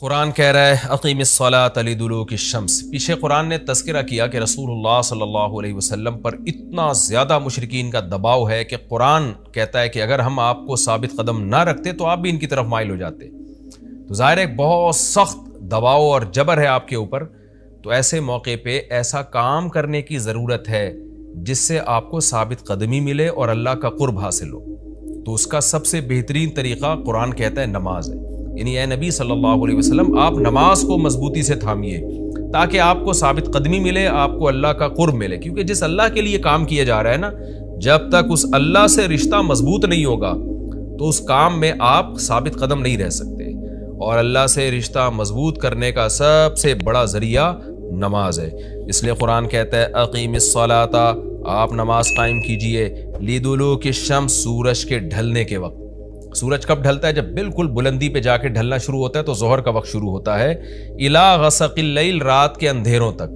قرآن کہہ رہا ہے اقیم الصلاۃ لدلوک الشمس۔ پیچھے قرآن نے تذکرہ کیا کہ رسول اللہ صلی اللہ علیہ وسلم پر اتنا زیادہ مشرکین کا دباؤ ہے کہ قرآن کہتا ہے کہ اگر ہم آپ کو ثابت قدم نہ رکھتے تو آپ بھی ان کی طرف مائل ہو جاتے۔ تو ظاہر ہے بہت سخت دباؤ اور جبر ہے آپ کے اوپر، تو ایسے موقع پہ ایسا کام کرنے کی ضرورت ہے جس سے آپ کو ثابت قدمی ملے اور اللہ کا قرب حاصل ہو۔ تو اس کا سب سے بہترین طریقہ قرآن کہتا ہے نماز ہے، یعنی اے نبی صلی اللہ علیہ وسلم آپ نماز کو مضبوطی سے تھامیے تاکہ آپ کو ثابت قدمی ملے، آپ کو اللہ کا قرب ملے، کیونکہ جس اللہ کے لیے کام کیا جا رہا ہے نا، جب تک اس اللہ سے رشتہ مضبوط نہیں ہوگا تو اس کام میں آپ ثابت قدم نہیں رہ سکتے، اور اللہ سے رشتہ مضبوط کرنے کا سب سے بڑا ذریعہ نماز ہے۔ اس لیے قرآن کہتا ہے اقیم الصلاۃ، آپ نماز قائم کیجئے لدلوک الشمس، سورج کے ڈھلنے کے وقت۔ سورج کب ڈھلتا ہے؟ جب بالکل بلندی پہ جا کے ڈھلنا شروع ہوتا ہے تو ظہر کا وقت شروع ہوتا ہے، الی غسق اللیل، رات کے اندھیروں تک،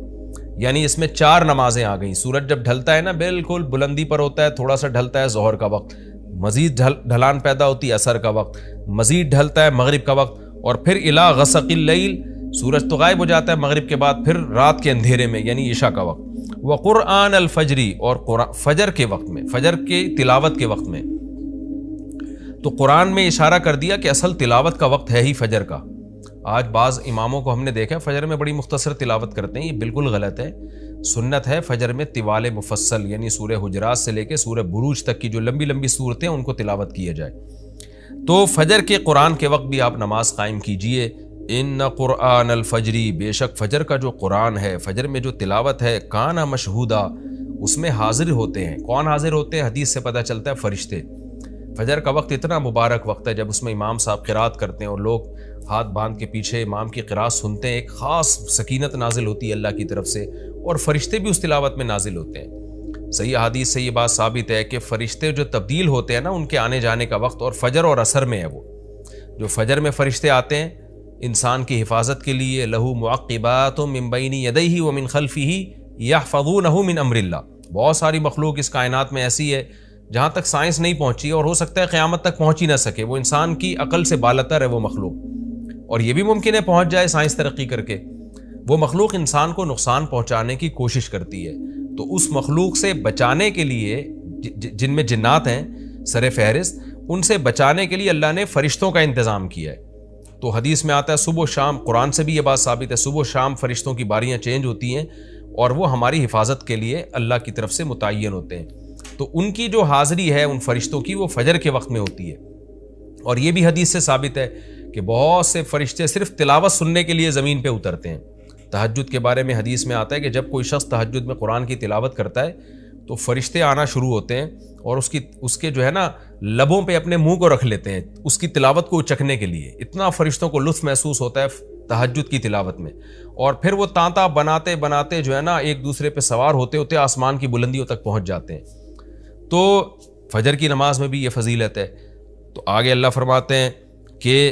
یعنی اس میں 4 نمازیں آ گئیں۔ سورج جب ڈھلتا ہے نا، بالکل بلندی پر ہوتا ہے، تھوڑا سا ڈھلتا ہے ظہر کا وقت، مزید ڈھلان پیدا ہوتی ہے عصر کا وقت، مزید ڈھلتا ہے مغرب کا وقت، اور پھر الی غسق اللیل، سورج تو غائب ہو جاتا ہے مغرب کے بعد، پھر رات کے اندھیرے میں یعنی عشاء کا وقت، وقرآن الفجر، اور فجر کے وقت میں، فجر کے تلاوت کے وقت میں۔ تو قرآن میں اشارہ کر دیا کہ اصل تلاوت کا وقت ہے ہی فجر کا۔ آج بعض اماموں کو ہم نے دیکھا فجر میں بڑی مختصر تلاوت کرتے ہیں، یہ بالکل غلط ہے۔ سنت ہے فجر میں طوال مفصل، یعنی سورہ حجرات سے لے کے سورہ بروج تک کی جو لمبی لمبی صورتیں ان کو تلاوت کیا جائے۔ تو فجر کے قرآن کے وقت بھی آپ نماز قائم کیجئے۔ ان قرآن الفجر، بے شک فجر کا جو قرآن ہے، فجر میں جو تلاوت ہے، کان مشہودا، اس میں حاضر ہوتے ہیں۔ کون حاضر ہوتے ہیں؟ حدیث سے پتہ چلتا ہے فرشتے۔ فجر کا وقت اتنا مبارک وقت ہے جب اس میں امام صاحب قرات کرتے ہیں اور لوگ ہاتھ باندھ کے پیچھے امام کی قرات سنتے ہیں، ایک خاص سکینت نازل ہوتی ہے اللہ کی طرف سے، اور فرشتے بھی اس تلاوت میں نازل ہوتے ہیں۔ صحیح حدیث سے یہ بات ثابت ہے کہ فرشتے جو تبدیل ہوتے ہیں نا، ان کے آنے جانے کا وقت اور فجر اور عصر میں ہے۔ وہ جو فجر میں فرشتے آتے ہیں انسان کی حفاظت کے لیے، لہو معقبات من بین یدیہ ومن خلفہ یحفظونہ من امر اللہ، بہت ساری مخلوق اس کائنات میں ایسی ہے جہاں تک سائنس نہیں پہنچی، اور ہو سکتا ہے قیامت تک پہنچ ہی نہ سکے، وہ انسان کی عقل سے بالاتر ہے وہ مخلوق، اور یہ بھی ممکن ہے پہنچ جائے سائنس ترقی کر کے۔ وہ مخلوق انسان کو نقصان پہنچانے کی کوشش کرتی ہے، تو اس مخلوق سے بچانے کے لیے، جن میں جنات ہیں سر فہرست، ان سے بچانے کے لیے اللہ نے فرشتوں کا انتظام کیا ہے۔ تو حدیث میں آتا ہے صبح و شام، قرآن سے بھی یہ بات ثابت ہے، صبح و شام فرشتوں کی باریاں چینج ہوتی ہیں اور وہ ہماری حفاظت کے لیے اللہ کی طرف سے متعین ہوتے ہیں۔ تو ان کی جو حاضری ہے ان فرشتوں کی، وہ فجر کے وقت میں ہوتی ہے۔ اور یہ بھی حدیث سے ثابت ہے کہ بہت سے فرشتے صرف تلاوت سننے کے لیے زمین پہ اترتے ہیں۔ تہجد کے بارے میں حدیث میں آتا ہے کہ جب کوئی شخص تہجد میں قرآن کی تلاوت کرتا ہے تو فرشتے آنا شروع ہوتے ہیں اور اس کے جو ہے نا لبوں پہ اپنے منہ کو رکھ لیتے ہیں اس کی تلاوت کو چکھنے کے لیے۔ اتنا فرشتوں کو لطف محسوس ہوتا ہے تہجد کی تلاوت میں، اور پھر وہ تانتا بناتے بناتے جو ہے نا ایک دوسرے پہ سوار ہوتے ہوتے آسمان کی بلندیوں تک پہنچ جاتے ہیں۔ تو فجر کی نماز میں بھی یہ فضیلت ہے۔ تو آگے اللہ فرماتے ہیں کہ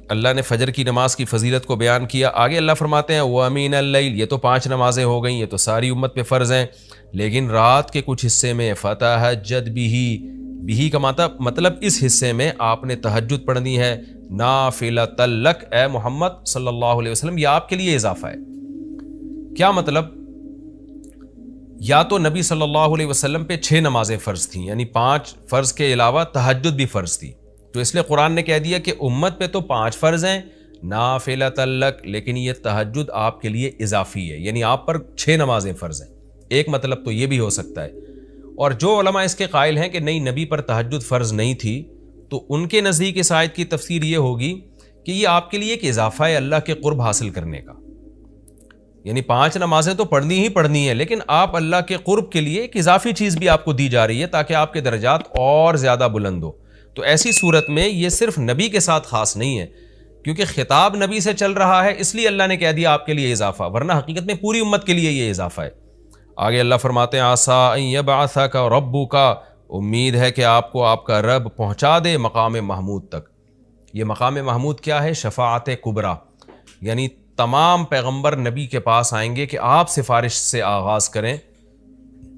اللہ نے فجر کی نماز کی فضیلت کو بیان کیا، آگے اللہ فرماتے ہیں وَمِنَ اللَّيْلِ، یہ تو 5 نمازیں ہو گئیں، یہ تو ساری امت پہ فرض ہیں، لیکن رات کے کچھ حصے میں فَتَہَجَّدْ بِهِ کا مطلب اس حصے میں آپ نے تہجد پڑھنی ہے، نافلۃ لک، اے محمد صلی اللہ علیہ وسلم، یہ آپ کے لیے اضافہ ہے۔ کیا مطلب؟ یا تو نبی صلی اللہ علیہ وسلم پہ 6 نمازیں فرض تھیں، یعنی 5 فرض کے علاوہ تہجد بھی فرض تھی، تو اس لیے قرآن نے کہہ دیا کہ امت پہ تو 5 فرض ہیں نافلۃ لک، لیکن یہ تہجد آپ کے لیے اضافی ہے، یعنی آپ پر 6 نمازیں فرض ہیں۔ ایک مطلب تو یہ بھی ہو سکتا ہے، اور جو علماء اس کے قائل ہیں کہ نہیں نبی پر تہجد فرض نہیں تھی، تو ان کے نزدیک اس آیت کی تفسیر یہ ہوگی کہ یہ آپ کے لیے ایک اضافہ ہے اللہ کے قرب حاصل کرنے کا، یعنی 5 نمازیں تو پڑھنی ہی پڑھنی ہے، لیکن آپ اللہ کے قرب کے لیے ایک اضافی چیز بھی آپ کو دی جا رہی ہے تاکہ آپ کے درجات اور زیادہ بلند ہو۔ تو ایسی صورت میں یہ صرف نبی کے ساتھ خاص نہیں ہے، کیونکہ خطاب نبی سے چل رہا ہے، اس لیے اللہ نے کہہ دیا آپ کے لیے اضافہ، ورنہ حقیقت میں پوری امت کے لیے یہ اضافہ ہے۔ آگے اللہ فرماتے ہیں عسیٰ ان یبعثک ربک، امید ہے کہ آپ کو آپ کا رب پہنچا دے مقام محمود تک۔ یہ مقام محمود کیا ہے؟ شفاعت کبریٰ، یعنی تمام پیغمبر نبی کے پاس آئیں گے کہ آپ سفارش سے آغاز کریں،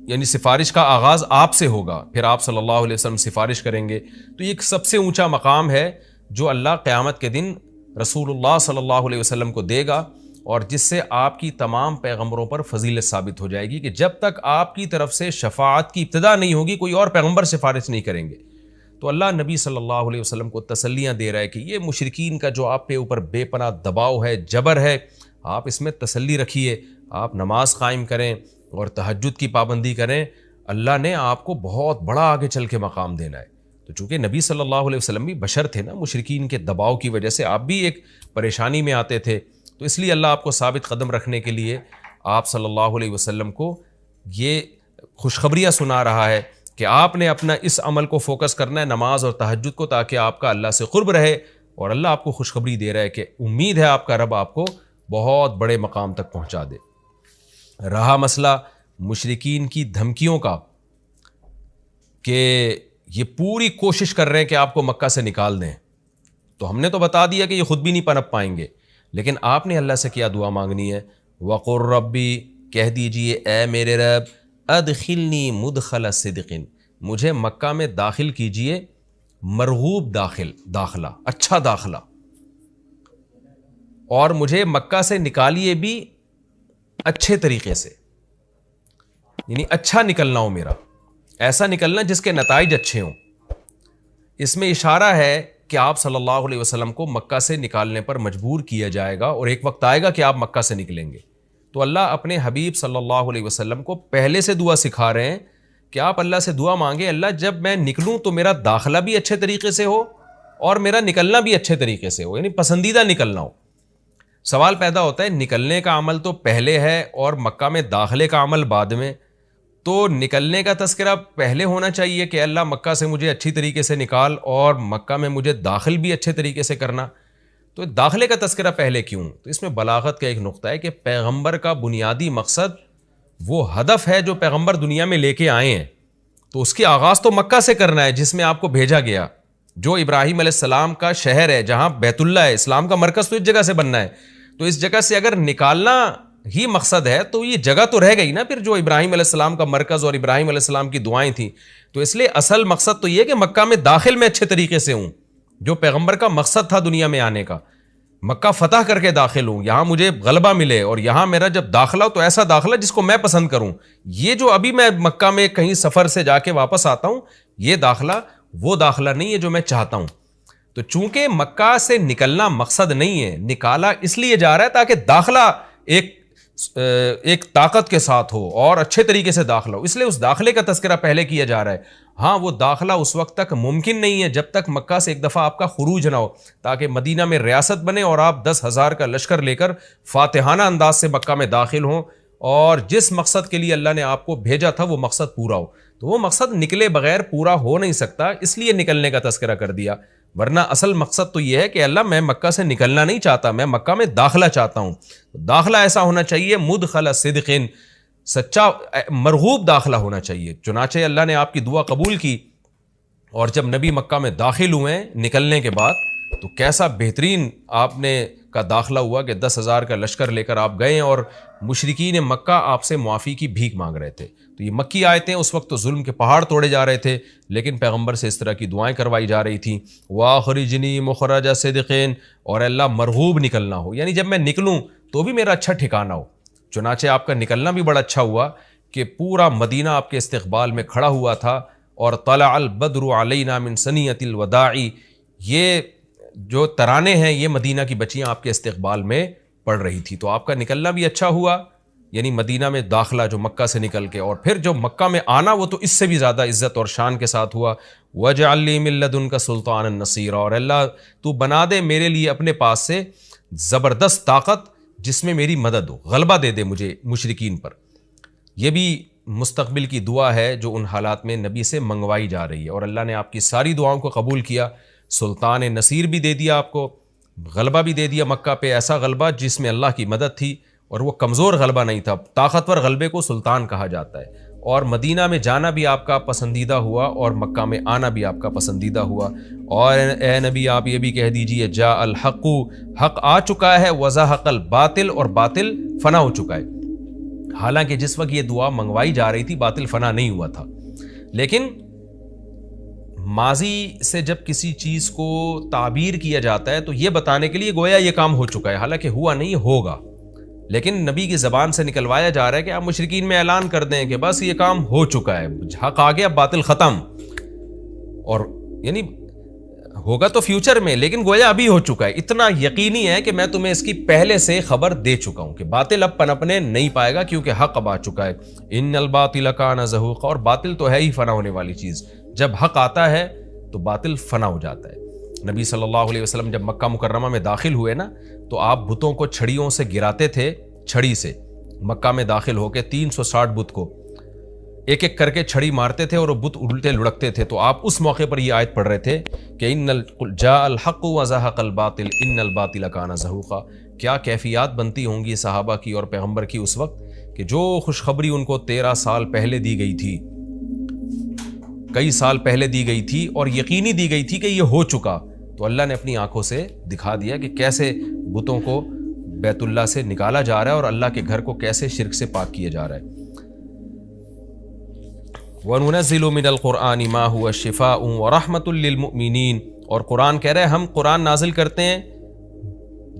یعنی سفارش کا آغاز آپ سے ہوگا، پھر آپ صلی اللہ علیہ وسلم سفارش کریں گے۔ تو یہ ایک سب سے اونچا مقام ہے جو اللہ قیامت کے دن رسول اللہ صلی اللہ علیہ وسلم کو دے گا، اور جس سے آپ کی تمام پیغمبروں پر فضیلت ثابت ہو جائے گی کہ جب تک آپ کی طرف سے شفاعت کی ابتدا نہیں ہوگی کوئی اور پیغمبر سفارش نہیں کریں گے۔ تو اللہ نبی صلی اللہ علیہ وسلم کو تسلیاں دے رہا ہے کہ یہ مشرکین کا جو آپ پہ اوپر بے پناہ دباؤ ہے، جبر ہے، آپ اس میں تسلی رکھیے، آپ نماز قائم کریں اور تہجد کی پابندی کریں، اللہ نے آپ کو بہت بڑا آگے چل کے مقام دینا ہے۔ تو چونکہ نبی صلی اللہ علیہ وسلم بھی بشر تھے نا، مشرکین کے دباؤ کی وجہ سے آپ بھی ایک پریشانی میں آتے تھے، تو اس لیے اللہ آپ کو ثابت قدم رکھنے کے لیے آپ صلی اللہ علیہ وسلم کو یہ خوشخبریاں سنا رہا ہے کہ آپ نے اپنا اس عمل کو فوکس کرنا ہے، نماز اور تہجد کو، تاکہ آپ کا اللہ سے قرب رہے، اور اللہ آپ کو خوشخبری دے رہا ہے کہ امید ہے آپ کا رب آپ کو بہت بڑے مقام تک پہنچا دے۔ رہا مسئلہ مشرکین کی دھمکیوں کا کہ یہ پوری کوشش کر رہے ہیں کہ آپ کو مکہ سے نکال دیں، تو ہم نے تو بتا دیا کہ یہ خود بھی نہیں پنپ پائیں گے، لیکن آپ نے اللہ سے کیا دعا مانگنی ہے؟ وَقُلْ رَبِّ، کہہ دیجئے اے میرے رب، ادخلنی مدخل صدق، مجھے مکہ میں داخل کیجئے مرغوب داخلہ، اچھا داخلہ، اور مجھے مکہ سے نکالیے بھی اچھے طریقے سے، یعنی اچھا نکلنا ہو میرا، ایسا نکلنا جس کے نتائج اچھے ہوں۔ اس میں اشارہ ہے کہ آپ صلی اللہ علیہ وسلم کو مکہ سے نکالنے پر مجبور کیا جائے گا، اور ایک وقت آئے گا کہ آپ مکہ سے نکلیں گے۔ تو اللہ اپنے حبیب صلی اللہ علیہ وسلم کو پہلے سے دعا سکھا رہے ہیں کہ آپ اللہ سے دعا مانگے، اللہ جب میں نکلوں تو میرا داخلہ بھی اچھے طریقے سے ہو اور میرا نکلنا بھی اچھے طریقے سے ہو، یعنی پسندیدہ نکلنا ہو۔ سوال پیدا ہوتا ہے نکلنے کا عمل تو پہلے ہے اور مکہ میں داخلے کا عمل بعد میں، تو نکلنے کا تذکرہ پہلے ہونا چاہیے کہ اللہ مکہ سے مجھے اچھی طریقے سے نکال، اور مکہ میں مجھے داخل بھی اچھے طریقے سے کرنا، تو داخلے کا تذکرہ پہلے کیوں؟ تو اس میں بلاغت کا ایک نقطہ ہے کہ پیغمبر کا بنیادی مقصد وہ ہدف ہے جو پیغمبر دنیا میں لے کے آئے ہیں، تو اس کی آغاز تو مکہ سے کرنا ہے جس میں آپ کو بھیجا گیا، جو ابراہیم علیہ السلام کا شہر ہے، جہاں بیت اللہ ہے، اسلام کا مرکز تو اس جگہ سے بننا ہے، تو اس جگہ سے اگر نکالنا ہی مقصد ہے تو یہ جگہ تو رہ گئی نا پھر جو ابراہیم علیہ السلام کا مرکز اور ابراہیم علیہ السلام کی دعائیں تھیں، تو اس لیے اصل مقصد تو یہ کہ مکہ میں داخل میں اچھے طریقے سے ہوں، جو پیغمبر کا مقصد تھا دنیا میں آنے کا، مکہ فتح کر کے داخل ہوں، یہاں مجھے غلبہ ملے، اور یہاں میرا جب داخلہ ہو تو ایسا داخلہ جس کو میں پسند کروں۔ یہ جو ابھی میں مکہ میں کہیں سفر سے جا کے واپس آتا ہوں، یہ داخلہ وہ داخلہ نہیں ہے جو میں چاہتا ہوں۔ تو چونکہ مکہ سے نکلنا مقصد نہیں ہے، نکالا اس لیے جا رہا ہے تاکہ داخلہ ایک طاقت کے ساتھ ہو اور اچھے طریقے سے داخلہ ہو، اس لیے اس داخلے کا تذکرہ پہلے کیا جا رہا ہے۔ ہاں وہ داخلہ اس وقت تک ممکن نہیں ہے جب تک مکہ سے ایک دفعہ آپ کا خروج نہ ہو، تاکہ مدینہ میں ریاست بنے اور آپ 10,000 کا لشکر لے کر فاتحانہ انداز سے مکہ میں داخل ہوں، اور جس مقصد کے لیے اللہ نے آپ کو بھیجا تھا وہ مقصد پورا ہو۔ تو وہ مقصد نکلے بغیر پورا ہو نہیں سکتا، اس لیے نکلنے کا تذکرہ کر دیا، ورنہ اصل مقصد تو یہ ہے کہ اللہ میں مکہ سے نکلنا نہیں چاہتا، میں مکہ میں داخلہ چاہتا ہوں۔ داخلہ ایسا ہونا چاہیے مدخل صدق، سچا مرغوب داخلہ ہونا چاہیے۔ چنانچہ اللہ نے آپ کی دعا قبول کی، اور جب نبی مکہ میں داخل ہوئے نکلنے کے بعد تو کیسا بہترین آپ نے کا داخلہ ہوا کہ 10,000 کا لشکر لے کر آپ گئے، اور مشرکین مکہ آپ سے معافی کی بھیک مانگ رہے تھے۔ تو یہ مکی آیتیں اس وقت تو ظلم کے پہاڑ توڑے جا رہے تھے، لیکن پیغمبر سے اس طرح کی دعائیں کروائی جا رہی تھیں، وَأَخْرِجْنِي مُخْرَجَ صِدْقٍ، اور اللہ مرغوب نکلنا ہو، یعنی جب میں نکلوں تو بھی میرا اچھا ٹھکانہ ہو۔ چنانچہ آپ کا نکلنا بھی بڑا اچھا ہوا کہ پورا مدینہ آپ کے استقبال میں کھڑا ہوا تھا، اور طلع البدر علینا من ثنیۃ الوداع، یہ جو ترانے ہیں یہ مدینہ کی بچیاں آپ کے استقبال میں پڑھ رہی تھی۔ تو آپ کا نکلنا بھی اچھا ہوا، یعنی مدینہ میں داخلہ جو مکہ سے نکل کے، اور پھر جو مکہ میں آنا وہ تو اس سے بھی زیادہ عزت اور شان کے ساتھ ہوا۔ وَاجْعَلْ لِي مِن لَّدُنْكَ سُلْطَانًا نَصِيرًا، اور اللہ تو بنا دے میرے لیے اپنے پاس سے زبردست طاقت جس میں میری مدد ہو، غلبہ دے دے مجھے مشرکین پر۔ یہ بھی مستقبل کی دعا ہے جو ان حالات میں نبی سے منگوائی جا رہی ہے، اور اللہ نے آپ کی ساری دعاؤں کو قبول کیا، سلطان نصیر بھی دے دیا آپ کو، غلبہ بھی دے دیا مکہ پہ، ایسا غلبہ جس میں اللہ کی مدد تھی، اور وہ کمزور غلبہ نہیں تھا، طاقتور غلبے کو سلطان کہا جاتا ہے۔ اور مدینہ میں جانا بھی آپ کا پسندیدہ ہوا، اور مکہ میں آنا بھی آپ کا پسندیدہ ہوا۔ اور اے نبی آپ یہ بھی کہہ دیجئے جاء الحق، حق آ چکا ہے، وزہق الباطل، اور باطل فنا ہو چکا ہے۔ حالانکہ جس وقت یہ دعا منگوائی جا رہی تھی باطل فنا نہیں ہوا تھا، لیکن ماضی سے جب کسی چیز کو تعبیر کیا جاتا ہے تو یہ بتانے کے لیے گویا یہ کام ہو چکا ہے، حالانکہ ہوا نہیں، ہوگا، لیکن نبی کی زبان سے نکلوایا جا رہا ہے کہ آپ مشرکین میں اعلان کر دیں کہ بس یہ کام ہو چکا ہے، حق آ گیا، باطل ختم، اور یعنی ہوگا تو فیوچر میں، لیکن گویا ابھی ہو چکا ہے، اتنا یقینی ہے کہ میں تمہیں اس کی پہلے سے خبر دے چکا ہوں کہ باطل اب پنپنے نہیں پائے گا کیونکہ حق اب آ چکا ہے۔ ان الباطل کان زہوقا، اور باطل تو ہے ہی فنا ہونے والی چیز، جب حق آتا ہے تو باطل فنا ہو جاتا ہے۔ نبی صلی اللہ علیہ وسلم جب مکہ مکرمہ میں داخل ہوئے نا تو آپ بتوں کو چھڑیوں سے گراتے تھے، چھڑی سے مکہ میں داخل ہو کے 360 بت کو ایک ایک کر کے چھڑی مارتے تھے اور وہ بت الٹے لڑکتے تھے، تو آپ اس موقع پر یہ آیت پڑھ رہے تھے کہ جاء الحق وزهق الباطل ان الباطل کان زہوقا۔ کیا کیفیات بنتی ہوں گی صحابہ کی اور پیغمبر کی اس وقت کہ جو خوشخبری ان کو 13 سال پہلے دی گئی تھی، کئی سال پہلے دی گئی تھی اور یقینی دی گئی تھی کہ یہ ہو چکا، تو اللہ نے اپنی آنکھوں سے دکھا دیا کہ کیسے بتوں کو بیت اللہ سے نکالا جا رہا ہے اور اللہ کے گھر کو کیسے شرک سے پاک کیا جا رہا ہے۔ وَنُنَزِّلُ مِنَ الْقُرْآنِ مَا هُوَ شِفَاءٌ وَرَحْمَةٌ لِّلْمُؤْمِنِينَ، اور قرآن کہہ رہے ہیں ہم قرآن نازل کرتے ہیں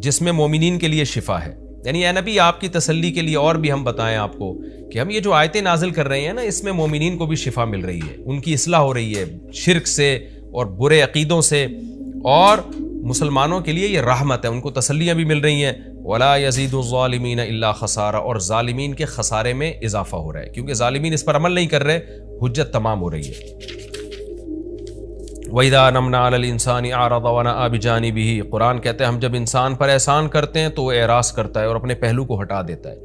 جس میں مومنین کے لیے شفا ہے، یعنی اے نبی آپ کی تسلی کے لیے اور بھی ہم بتائیں آپ کو کہ ہم یہ جو آیتیں نازل کر رہے ہیں نا، اس میں مومنین کو بھی شفا مل رہی ہے، ان کی اصلاح ہو رہی ہے شرک سے اور برے عقیدوں سے، اور مسلمانوں کے لیے یہ رحمت ہے، ان کو تسلیاں بھی مل رہی ہیں۔ وَلَا يَزِيدُ الظَّالِمِينَ إِلَّا خَسَارًا، اور ظالمین کے خسارے میں اضافہ ہو رہا ہے کیونکہ ظالمین اس پر عمل نہیں کر رہے، حجت تمام ہو رہی ہے۔ وَإِذَا أَنْعَمْنَا عَلَى الْإِنسَانِ أَعْرَضَ وَنَأَىٰ بِجَانِبِهِ، قرآن کہتے ہیں ہم جب انسان پر احسان کرتے ہیں تو وہ اعراض کرتا ہے اور اپنے پہلو کو ہٹا دیتا ہے،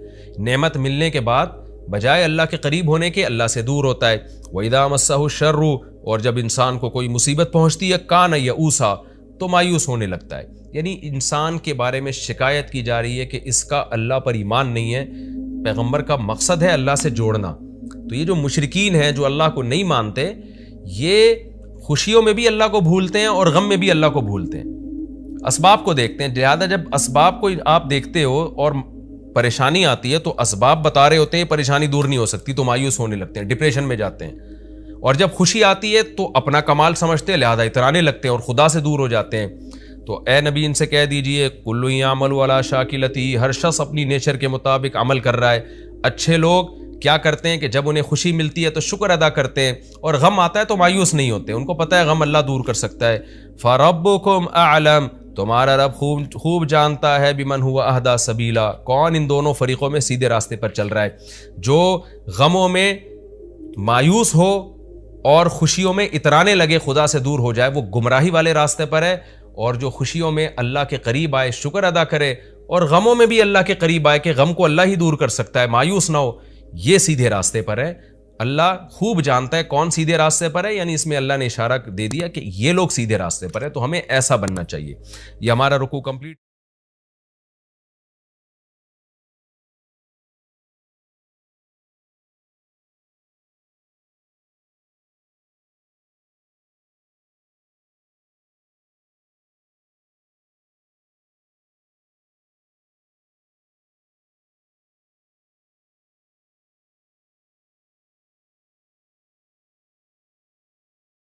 نعمت ملنے کے بعد بجائے اللہ کے قریب ہونے کے اللہ سے دور ہوتا ہے۔ وَإِذَا مَسَّهُ الشَّرُّ، اور جب انسان کو کوئی مصیبت پہنچتی ہے کان یئوسا، تو مایوس ہونے لگتا ہے، یعنی انسان کے بارے میں شکایت کی جا رہی ہے کہ اس کا اللہ پر ایمان نہیں ہے۔ پیغمبر کا مقصد ہے اللہ سے جوڑنا، تو یہ جو مشرکین ہیں جو اللہ کو نہیں مانتے، یہ خوشیوں میں بھی اللہ کو بھولتے ہیں اور غم میں بھی اللہ کو بھولتے ہیں، اسباب کو دیکھتے ہیں، لہٰذا جب اسباب کو آپ دیکھتے ہو اور پریشانی آتی ہے تو اسباب بتا رہے ہوتے ہیں پریشانی دور نہیں ہو سکتی، تو مایوس ہونے لگتے ہیں، ڈپریشن میں جاتے ہیں، اور جب خوشی آتی ہے تو اپنا کمال سمجھتے ہیں لہذا اترانے لگتے ہیں اور خدا سے دور ہو جاتے ہیں۔ تو اے نبی ان سے کہہ دیجئے کل یعمل علی شاکلتہ، ہر شخص اپنی نیچر کے مطابق عمل کر رہا ہے۔ اچھے لوگ کیا کرتے ہیں کہ جب انہیں خوشی ملتی ہے تو شکر ادا کرتے ہیں، اور غم آتا ہے تو مایوس نہیں ہوتے، ان کو پتہ ہے غم اللہ دور کر سکتا ہے۔ فَرَبُّكُمْ أَعْلَمُ، تمہارا رب خوب جانتا ہے بِمَنْ هُوَ أَهْدَىٰ سَبِيلًا، کون ان دونوں فریقوں میں سیدھے راستے پر چل رہا ہے، جو غموں میں مایوس ہو اور خوشیوں میں اترانے لگے، خدا سے دور ہو جائے، وہ گمراہی والے راستے پر ہے، اور جو خوشیوں میں اللہ کے قریب آئے، شکر ادا کرے، اور غموں میں بھی اللہ کے قریب آئے کہ غم کو اللہ ہی دور کر سکتا ہے، مایوس نہ ہو، یہ سیدھے راستے پر ہے۔ اللہ خوب جانتا ہے کون سیدھے راستے پر ہے، یعنی اس میں اللہ نے اشارہ دے دیا کہ یہ لوگ سیدھے راستے پر ہے، تو ہمیں ایسا بننا چاہیے۔ یہ ہمارا رکوع کمپلیٹ۔